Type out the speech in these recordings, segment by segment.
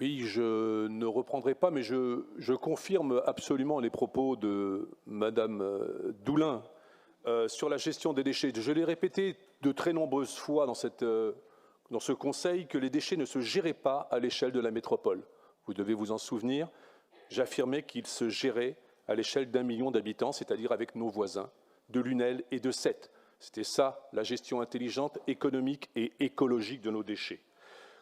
Oui, je ne reprendrai pas, mais je confirme absolument les propos de Madame Doulin sur la gestion des déchets. Je l'ai répété de très nombreuses fois dans ce Conseil que les déchets ne se géraient pas à l'échelle de la métropole. Vous devez vous en souvenir. J'affirmais qu'ils se géraient à l'échelle d'1 million d'habitants, c'est-à-dire avec nos voisins de Lunel et de Sète. C'était ça, la gestion intelligente, économique et écologique de nos déchets.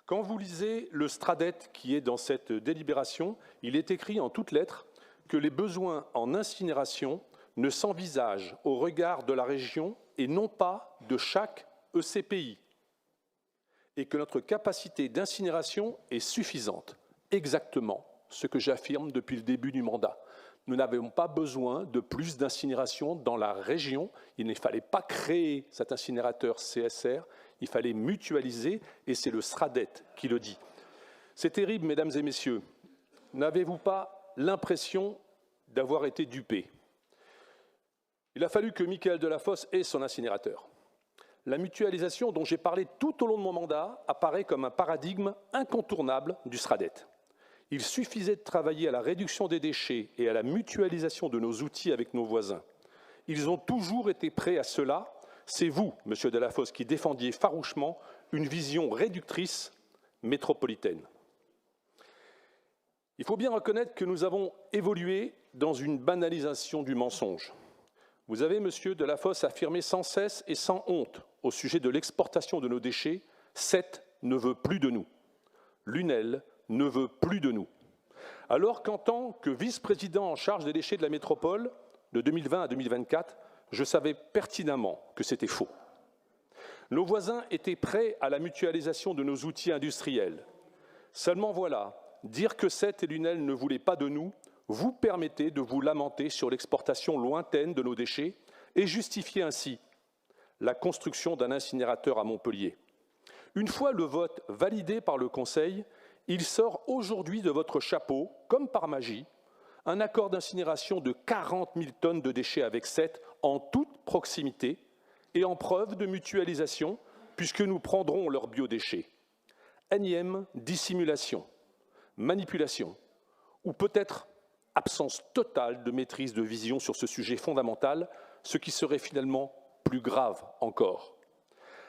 Quand vous lisez le Stradet qui est dans cette délibération, il est écrit en toutes lettres que les besoins en incinération ne s'envisagent au regard de la région et non pas de chaque ECPI, et que notre capacité d'incinération est suffisante. Exactement ce que j'affirme depuis le début du mandat. Nous n'avons pas besoin de plus d'incinération dans la région. Il ne fallait pas créer cet incinérateur CSR, il fallait mutualiser, et c'est le Stradet qui le dit. C'est terrible, mesdames et messieurs. N'avez-vous pas l'impression d'avoir été dupés? Il a fallu que Mickaël Delafosse ait son incinérateur. La mutualisation dont j'ai parlé tout au long de mon mandat apparaît comme un paradigme incontournable du Stradet. Il suffisait de travailler à la réduction des déchets et à la mutualisation de nos outils avec nos voisins. Ils ont toujours été prêts à cela. C'est vous, Monsieur Delafosse, qui défendiez farouchement une vision réductrice métropolitaine. Il faut bien reconnaître que nous avons évolué dans une banalisation du mensonge. Vous avez, Monsieur Delafosse, affirmé sans cesse et sans honte au sujet de l'exportation de nos déchets, Sète ne veut plus de nous. Lunel ne veut plus de nous. Alors qu'en tant que vice-président en charge des déchets de la métropole, de 2020 à 2024, je savais pertinemment que c'était faux. Nos voisins étaient prêts à la mutualisation de nos outils industriels. Seulement voilà, dire que Sète et Lunel ne voulaient pas de nous vous permettez de vous lamenter sur l'exportation lointaine de nos déchets et justifier ainsi la construction d'un incinérateur à Montpellier. Une fois le vote validé par le Conseil, il sort aujourd'hui de votre chapeau, comme par magie, un accord d'incinération de 40 000 tonnes de déchets avec Sète en toute proximité et en preuve de mutualisation, puisque nous prendrons leurs biodéchets. Énième dissimulation, manipulation, ou peut-être absence totale de maîtrise de vision sur ce sujet fondamental, ce qui serait finalement plus grave encore.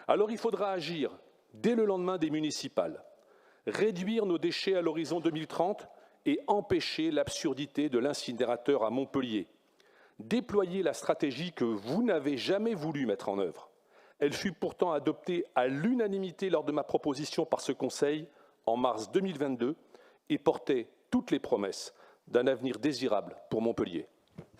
Alors il faudra agir dès le lendemain des municipales, réduire nos déchets à l'horizon 2030 et empêcher l'absurdité de l'incinérateur à Montpellier. Déployer la stratégie que vous n'avez jamais voulu mettre en œuvre. Elle fut pourtant adoptée à l'unanimité lors de ma proposition par ce Conseil en mars 2022 et portait toutes les promesses d'un avenir désirable pour Montpellier.